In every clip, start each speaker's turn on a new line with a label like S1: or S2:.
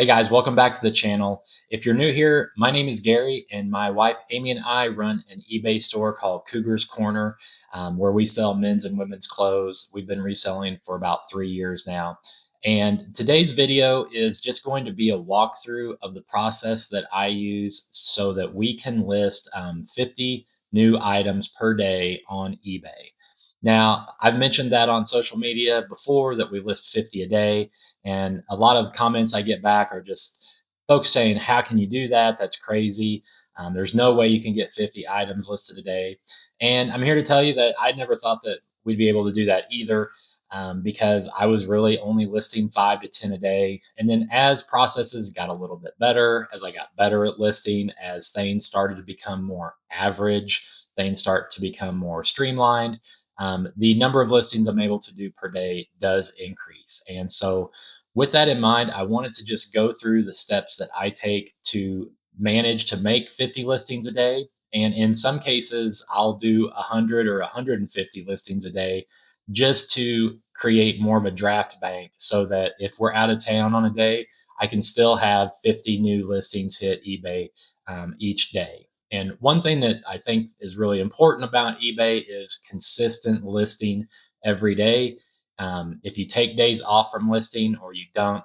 S1: Hey guys, welcome back to the channel. If you're new here, my name is Gary, and my wife Amy and I run an eBay store called Cougar's Corner, where we sell men's and women's clothes. We've been reselling for about 3 years now. And today's video is just going to be a walkthrough of the process that I use so that we can list 50 new items per day on eBay. Now, I've mentioned that on social media before that we list 50 a day. And a lot of comments I get back are just folks saying, how can you do that? That's crazy. There's no way you can get 50 items listed a day. And I'm here to tell you that I never thought that we'd be able to do that either, because I was really only listing 5 to 10 a day. And then as processes got a little bit better, as I got better at listing, as things started to become more average, things start to become more streamlined. The number of listings I'm able to do per day does increase. And so, with that in mind, I wanted to just go through the steps that I take to manage to make 50 listings a day. And in some cases, I'll do 100 or 150 listings a day just to create more of a draft bank so that if we're out of town on a day, I can still have 50 new listings hit eBay each day. And one thing that I think is really important about eBay is consistent listing every day. If you take days off from listing or you dump,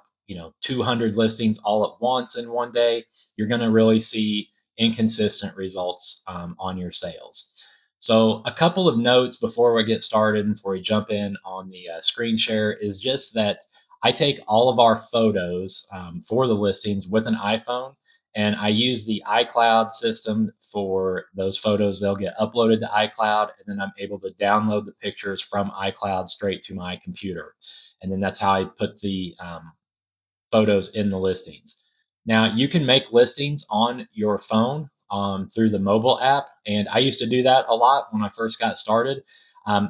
S1: 200 listings all at once in one day, you're going to really see inconsistent results on your sales. So, a couple of notes before we get started and before we jump in on the screen share is just that I take all of our photos for the listings with an iPhone, and I use the iCloud system for those photos. They'll get uploaded to iCloud, and then I'm able to download the pictures from iCloud straight to my computer. And then that's how I put the photos in the listings. Now, you can make listings on your phone through the mobile app, and I used to do that a lot when I first got started.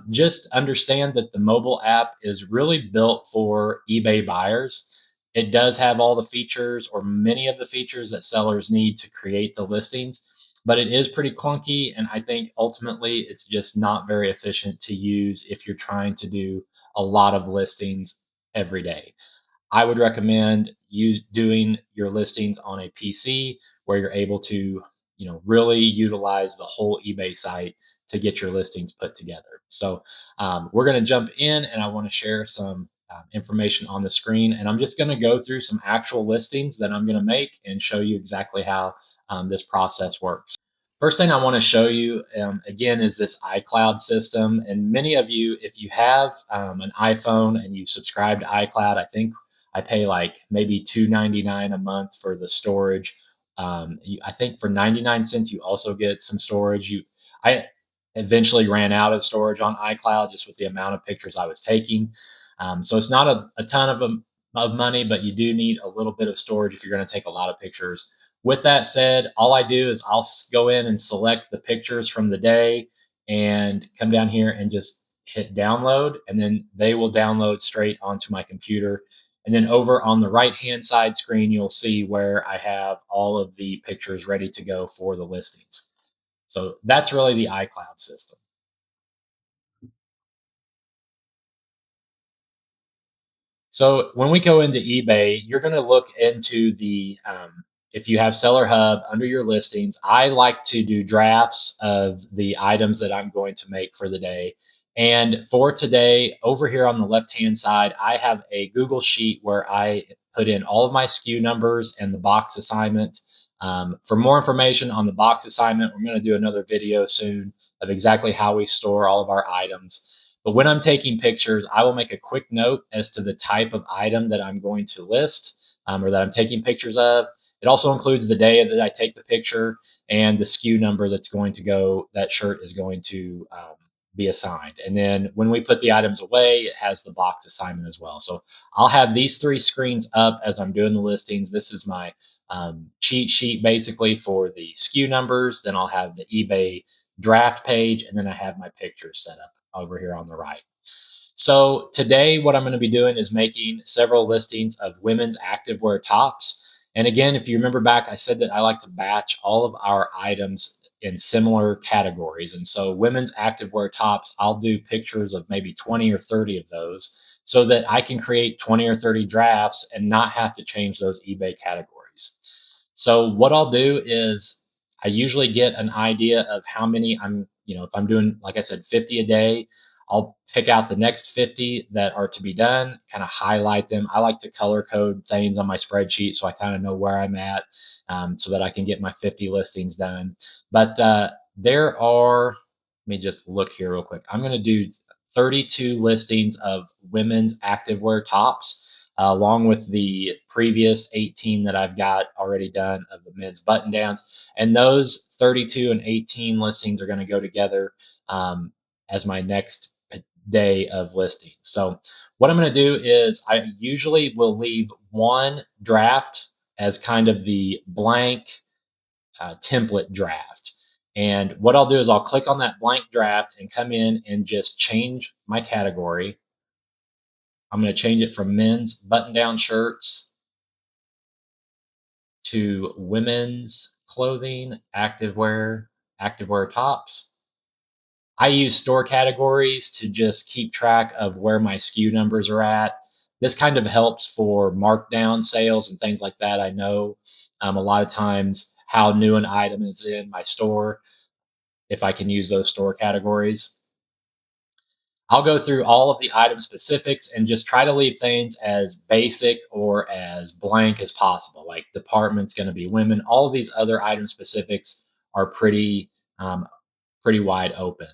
S1: Just understand that the mobile app is really built for eBay buyers. It does have all the features or many of the features that sellers need to create the listings, but it is pretty clunky. And I think ultimately it's just not very efficient to use if you're trying to do a lot of listings every day. I would recommend you doing your listings on a PC where you're able to, really utilize the whole eBay site to get your listings put together. So we're going to jump in, and I want to share some information on the screen, and I'm just going to go through some actual listings that I'm going to make and show you exactly how this process works. First thing I want to show you again is this iCloud system. And many of you, if you have an iPhone and you subscribe to iCloud, I think I pay like maybe $2.99 a month for the storage. I think for 99 cents, you also get some storage. I eventually ran out of storage on iCloud just with the amount of pictures I was taking. So it's not a ton of money, but you do need a little bit of storage if you're going to take a lot of pictures. With that said, all I do is I'll go in and select the pictures from the day and come down here and just hit download, and then they will download straight onto my computer. And then over on the right-hand side screen, you'll see where I have all of the pictures ready to go for the listings. So that's really the iCloud system. So when we go into eBay, you're going to look into if you have Seller Hub under your listings. I like to do drafts of the items that I'm going to make for the day. And for today, over here on the left-hand side, I have a Google Sheet where I put in all of my SKU numbers and the box assignment. For more information on the box assignment, we're going to do another video soon of exactly how we store all of our items. But when I'm taking pictures, I will make a quick note as to the type of item that I'm going to list or that I'm taking pictures of. It also includes the day that I take the picture and the SKU number that shirt is going to be assigned. And then when we put the items away, it has the box assignment as well. So I'll have these three screens up as I'm doing the listings. This is my cheat sheet basically for the SKU numbers. Then I'll have the eBay draft page, and then I have my pictures set up over here on the right. So today what I'm going to be doing is making several listings of women's activewear tops. And again, if you remember back, I said that I like to batch all of our items in similar categories. And so women's activewear tops, I'll do pictures of maybe 20 or 30 of those. so that I can create 20 or 30 drafts and not have to change those eBay categories. So what I'll do is I usually get an idea of how many if I'm doing, like I said, 50 a day, I'll pick out the next 50 that are to be done, kind of highlight them. I like to color code things on my spreadsheet so I kind of know where I'm at, so that I can get my 50 listings done. But there are, let me just look here real quick. I'm going to do 32 listings of women's activewear tops, along with the previous 18 that I've got already done of the men's button downs. And those 32 and 18 listings are going to go together as my next day of listings. So what I'm going to do is I usually will leave one draft as kind of the blank template draft. And what I'll do is I'll click on that blank draft and come in and just change my category. I'm going to change it from men's button down shirts to women's clothing, activewear tops. I use store categories to just keep track of where my SKU numbers are at. This kind of helps for markdown sales and things like that. I know a lot of times how new an item is in my store, if I can use those store categories. I'll go through all of the item specifics and just try to leave things as basic or as blank as possible. Like department's going to be women. All of these other item specifics are pretty wide open.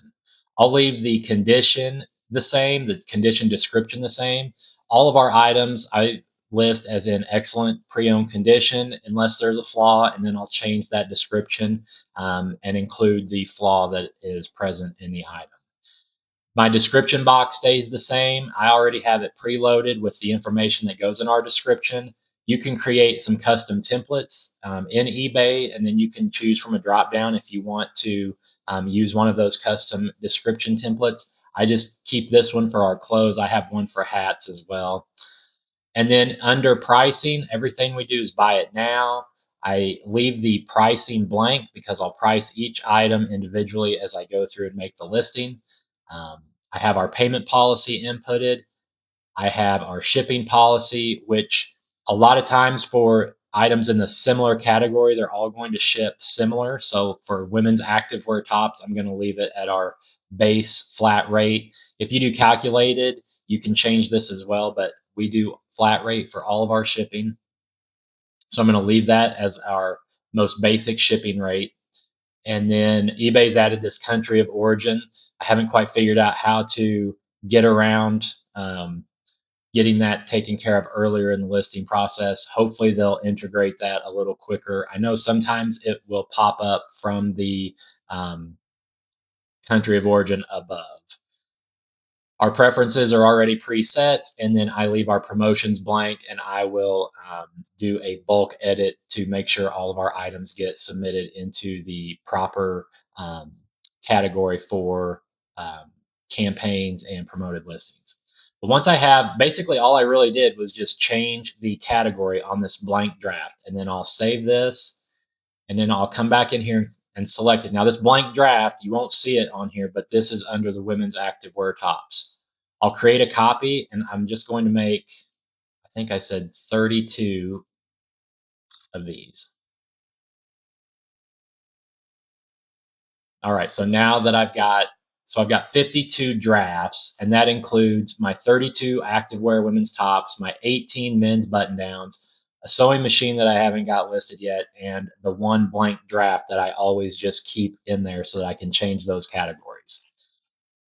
S1: I'll leave the condition the same, the condition description the same. All of our items I list as in excellent pre-owned condition unless there's a flaw, and then I'll change that description and include the flaw that is present in the item. My description box stays the same. I already have it preloaded with the information that goes in our description. You can create some custom templates in eBay, and then you can choose from a drop down if you want to use one of those custom description templates. I just keep this one for our clothes. I have one for hats as well. And then under pricing, everything we do is buy it now. I leave the pricing blank because I'll price each item individually as I go through and make the listing. I have our payment policy inputted. I have our shipping policy, which a lot of times for items in the similar category, they're all going to ship similar. So for women's activewear tops, I'm going to leave it at our base flat rate. If you do calculated, you can change this as well, but we do flat rate for all of our shipping. So I'm going to leave that as our most basic shipping rate. And then eBay's added this country of origin. I haven't quite figured out how to get around getting that taken care of earlier in the listing process. Hopefully they'll integrate that a little quicker. I know sometimes it will pop up from the country of origin above. Our preferences are already preset, and then I leave our promotions blank, and I will do a bulk edit to make sure all of our items get submitted into the proper category for campaigns and promoted listings. But once I have, basically all I really did was just change the category on this blank draft, and then I'll save this, and then I'll come back in here and select it. Now this blank draft, you won't see it on here, but this is under the women's activewear tops. I'll create a copy, and I'm just going to make, I think I said 32 of these. All right, so now that I've got 52 drafts, and that includes my 32 activewear women's tops, my 18 men's button downs, a sewing machine that I haven't got listed yet, and the one blank draft that I always just keep in there so that I can change those categories.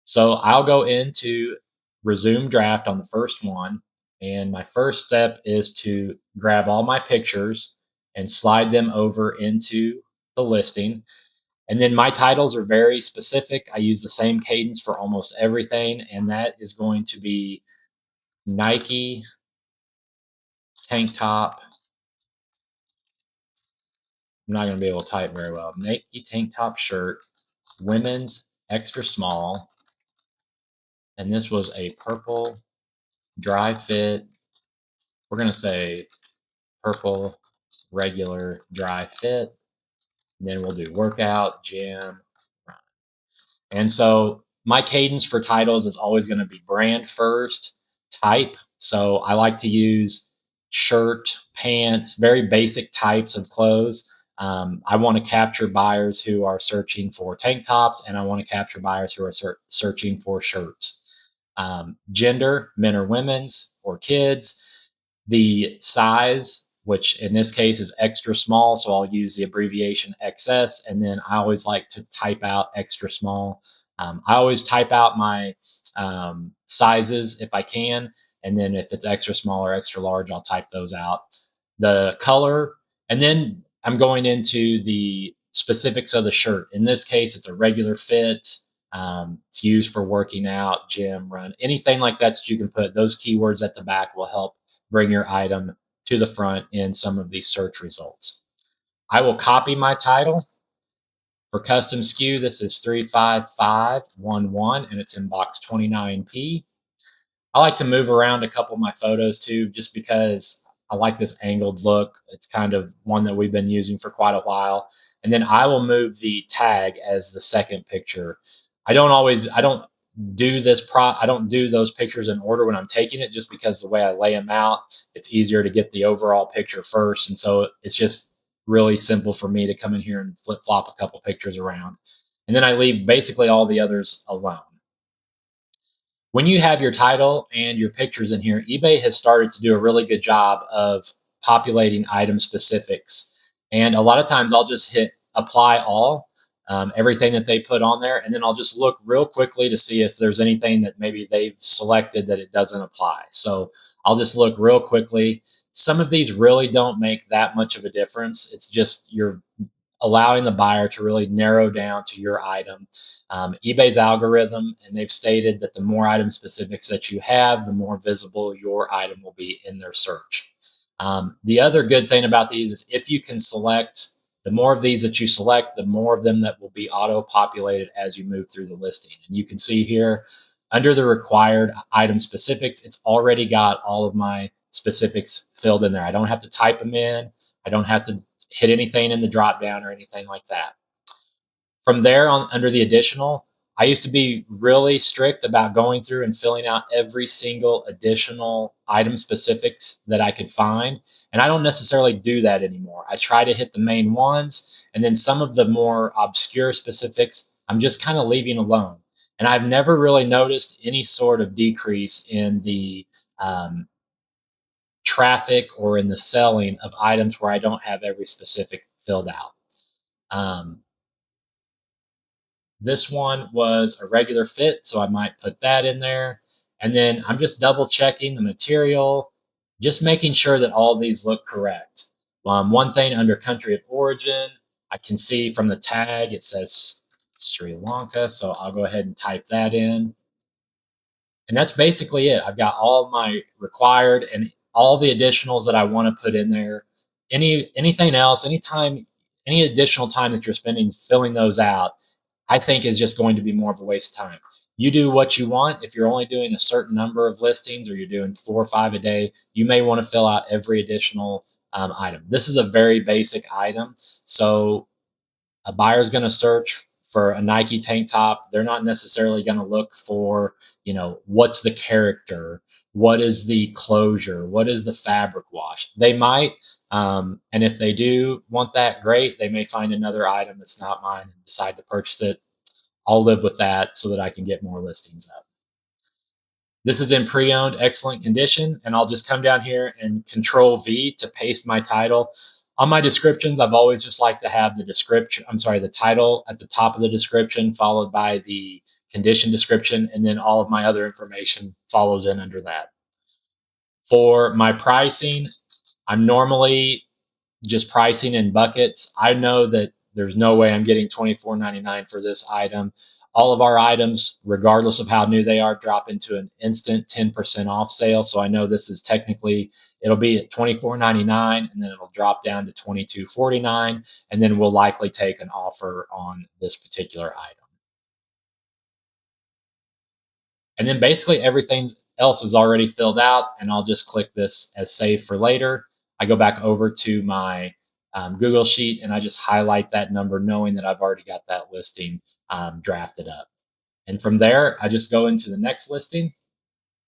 S1: So I'll go into resume draft on the first one. And my first step is to grab all my pictures and slide them over into the listing. And then my titles are very specific. I use the same cadence for almost everything. And that is going to be Nike tank top. I'm not going to be able to type very well. Nike tank top shirt, women's extra small. And this was a purple dry fit. We're going to say purple regular dry fit. And then we'll do workout, gym, run. And so my cadence for titles is always going to be brand first, type. So I like to use shirt, pants, very basic types of clothes. I want to capture buyers who are searching for tank tops, and I want to capture buyers who are searching for shirts. Gender, men or women's or kids, the size, which in this case is extra small. So I'll use the abbreviation XS. And then I always like to type out extra small. I always type out my sizes if I can. And then if it's extra small or extra large, I'll type those out. The color. And then I'm going into the specifics of the shirt. In this case, it's a regular fit. It's used for working out, gym, run, anything like that you can put. Those keywords at the back will help bring your item to the front in some of these search results. I will copy my title. For custom SKU, this is 35511 and it's in box 29P. I like to move around a couple of my photos too, just because I like this angled look. It's kind of one that we've been using for quite a while. And then I will move the tag as the second picture. I don't do I don't do those pictures in order when I'm taking it, just because the way I lay them out, it's easier to get the overall picture first. And so it's just really simple for me to come in here and flip flop a couple pictures around. And then I leave basically all the others alone. When you have your title and your pictures in here, eBay has started to do a really good job of populating item specifics. And a lot of times I'll just hit apply all, everything that they put on there, and then I'll just look real quickly to see if there's anything that maybe they've selected that it doesn't apply. So I'll just look real quickly. Some of these really don't make that much of a difference. It's just you're allowing the buyer to really narrow down to your item. eBay's algorithm, and they've stated that the more item specifics that you have, the more visible your item will be in their search. The other good thing about these is if you can select, the more of these that you select, the more of them that will be auto-populated as you move through the listing. And you can see here, under the required item specifics, it's already got all of my specifics filled in there. I don't have to type them in. I don't have to hit anything in the drop down or anything like that. From there on, under the additional, I used to be really strict about going through and filling out every single additional item specifics that I could find. And I don't necessarily do that anymore. I try to hit the main ones, and then some of the more obscure specifics, I'm just kind of leaving alone. And I've never really noticed any sort of decrease in the traffic or in the selling of items where I don't have every specific filled out. This one was a regular fit, so I might put that in there. And then I'm just double checking the material, just making sure that all of these look correct. One thing under country of origin, I can see from the tag, it says Sri Lanka, so I'll go ahead and type that in. And that's basically it. I've got all of my required and all the additionals that I want to put in there. Anything else, any additional time that you're spending filling those out, I think is just going to be more of a waste of time. You do what you want. If you're only doing a certain number of listings or you're doing 4 or 5 a day, you may want to fill out every additional item. This is a very basic item. So a buyer's going to search for a Nike tank top. They're not necessarily going to look for, what's the character? What is the closure? What is the fabric wash? They might, and if they do want that, great. They may find another item that's not mine and decide to purchase it. I'll live with that so that I can get more listings up. This is in pre-owned, excellent condition, and I'll just come down here and Control V to paste my title. On my descriptions, I've always just liked to have the title at the top of the description, followed by the condition description, and then all of my other information follows in under that. For my pricing, I'm normally just pricing in buckets. I know that there's no way I'm getting $24.99 for this item. All of our items, regardless of how new they are, drop into an instant 10% off sale. So I know this is technically, it'll be at $24.99 and then it'll drop down to $22.49. And then we'll likely take an offer on this particular item. And then basically everything else is already filled out, and I'll just click this as save for later. I go back over to my Google Sheet and I just highlight that number, knowing that I've already got that listing drafted up. And from there, I just go into the next listing.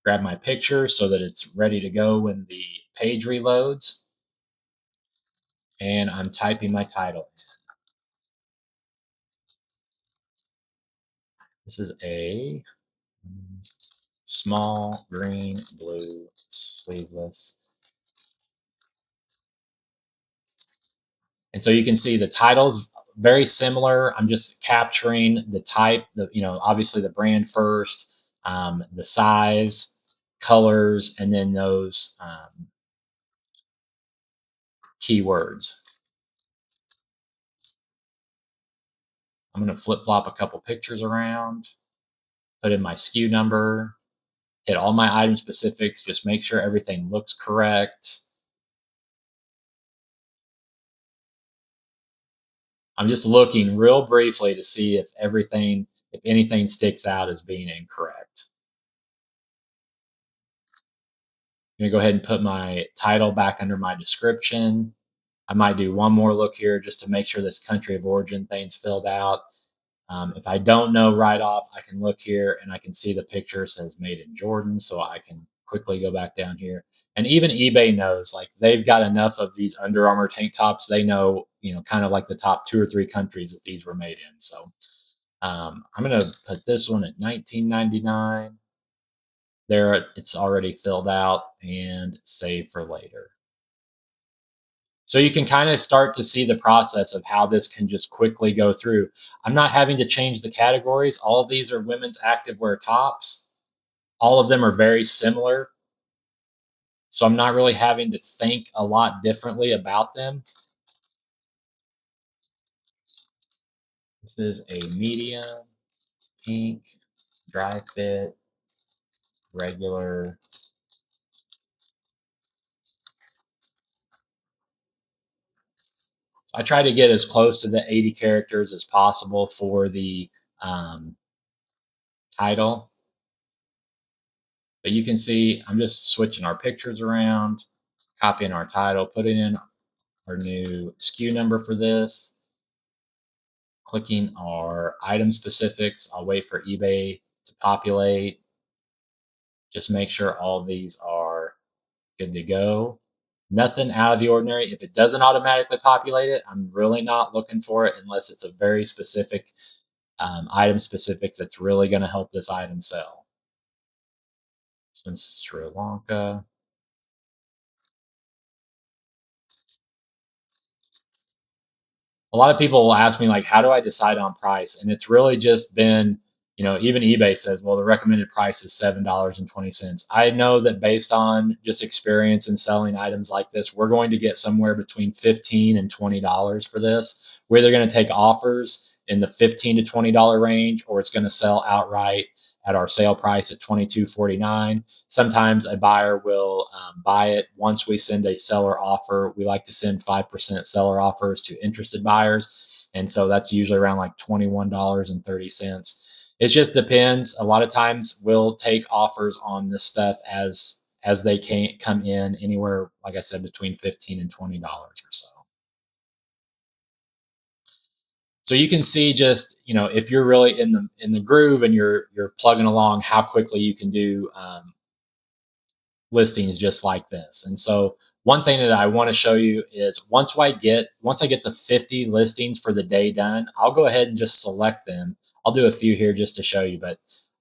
S1: grab my picture so that it's ready to go when the page reloads. And I'm typing my title. This is a small green blue sleeveless. And so you can see the title's very similar. I'm just capturing the type, obviously the brand first, the size, colors, and then those keywords. I'm going to flip flop a couple pictures around, put in my SKU number, hit all my item specifics, just make sure everything looks correct. I'm just looking real briefly to see if anything sticks out as being incorrect. I'm going to go ahead and put my title back under my description. I might do one more look here just to make sure this country of origin thing's filled out. If I don't know right off, I can look here and I can see the picture says made in Jordan. So I can quickly go back down here. And even eBay knows, like, they've got enough of these Under Armour tank tops. They know, kind of like the top 2 or 3 countries that these were made in. So I'm going to put this one at $19.99. There, it's already filled out, and save for later. So you can kind of start to see the process of how this can just quickly go through. I'm not having to change the categories. All of these are women's activewear tops. All of them are very similar. So I'm not really having to think a lot differently about them. This is a medium, pink, dry fit, regular. I try to get as close to the 80 characters as possible for the title. But you can see I'm just switching our pictures around, copying our title, putting in our new SKU number for this, clicking our item specifics. I'll wait for eBay to populate. Just make sure all these are good to go. Nothing out of the ordinary. If it doesn't automatically populate it, I'm really not looking for it unless it's a very specific item specifics that's really going to help this item sell. This one's Sri Lanka. A lot of people will ask me, like, how do I decide on price? And it's really just been, even eBay says, well, the recommended price is $7.20. I know that based on just experience in selling items like this, we're going to get somewhere between $15 and $20 for this. We're either going to take offers in the $15 to $20 range, or it's going to sell outright at our sale price at $22.49. Sometimes a buyer will buy it once we send a seller offer. We like to send 5% seller offers to interested buyers. And so that's usually around like $21.30. It just depends. A lot of times we'll take offers on this stuff as they can come in, anywhere, like I said, between $15 and $20 or so. So you can see, just, if you're really in the groove and you're plugging along, how quickly you can do listings just like this. And so one thing that I want to show you is once I get the 50 listings for the day done, I'll go ahead and just select them. I'll do a few here just to show you, but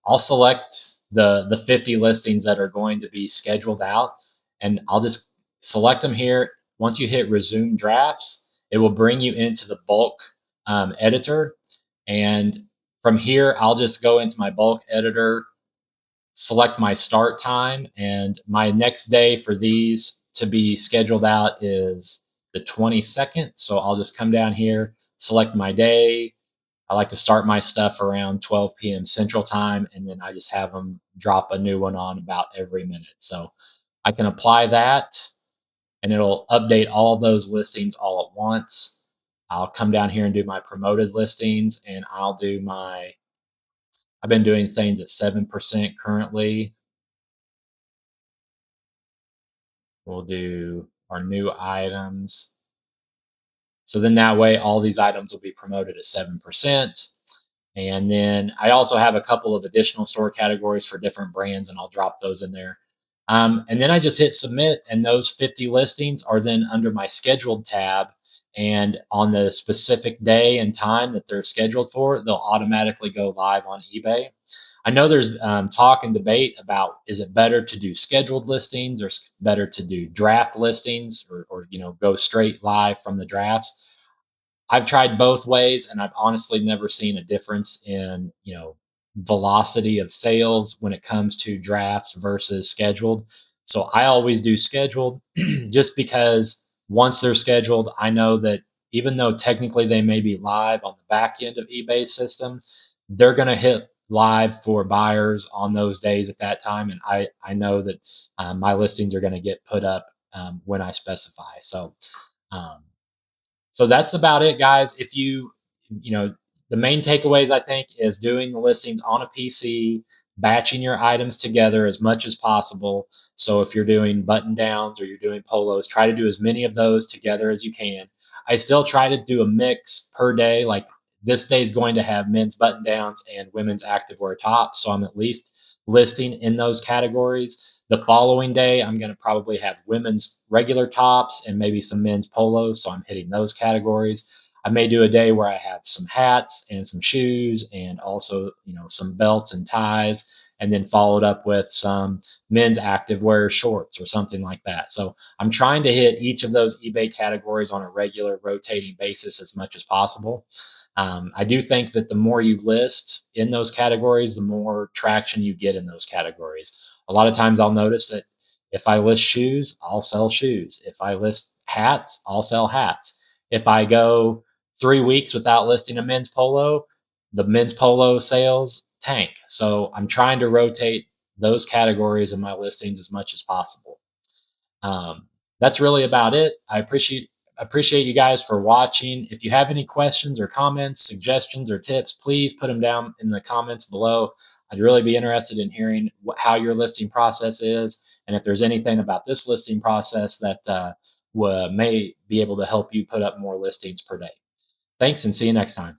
S1: I'll select the 50 listings that are going to be scheduled out, and I'll just select them here. Once you hit resume drafts, it will bring you into the bulk editor. And from here, I'll just go into my bulk editor, select my start time, and my next day for these to be scheduled out is the 22nd. So I'll just come down here, select my day. I like to start my stuff around 12 p.m. Central Time, and then I just have them drop a new one on about every minute. So I can apply that, and it'll update all those listings all at once. I'll come down here and do my promoted listings, and I've been doing things at 7% currently. We'll do our new items. So then that way, all these items will be promoted at 7%. And then I also have a couple of additional store categories for different brands, and I'll drop those in there. And then I just hit submit, and those 50 listings are then under my scheduled tab. And on the specific day and time that they're scheduled for, they'll automatically go live on eBay. I know there's talk and debate about, is it better to do scheduled listings or better to do draft listings, or go straight live from the drafts. I've tried both ways, and I've honestly never seen a difference in, velocity of sales when it comes to drafts versus scheduled. So I always do scheduled just because once they're scheduled, I know that even though technically they may be live on the back end of eBay's system, they're going to hit live for buyers on those days at that time. And I know that my listings are going to get put up when I specify. Um, so that's about it, guys. If you know, the main takeaways I think is doing the listings on a PC, batching your items together as much as possible. So if you're doing button downs or you're doing polos, try to do as many of those together as you can. I still try to do a mix per day. Like this day is going to have men's button downs and women's activewear tops. So I'm at least listing in those categories. The following day, I'm going to probably have women's regular tops and maybe some men's polos. So I'm hitting those categories. I may do a day where I have some hats and some shoes and also, some belts and ties, and then followed up with some men's activewear shorts or something like that. So I'm trying to hit each of those eBay categories on a regular rotating basis as much as possible. I do think that the more you list in those categories, the more traction you get in those categories. A lot of times I'll notice that if I list shoes, I'll sell shoes. If I list hats, I'll sell hats. If I go 3 weeks without listing a men's polo, the men's polo sales tank. So I'm trying to rotate those categories in my listings as much as possible. That's really about it. I appreciate you guys for watching. If you have any questions or comments, suggestions, or tips, please put them down in the comments below. I'd really be interested in hearing how your listing process is, and if there's anything about this listing process that may be able to help you put up more listings per day. Thanks, and see you next time.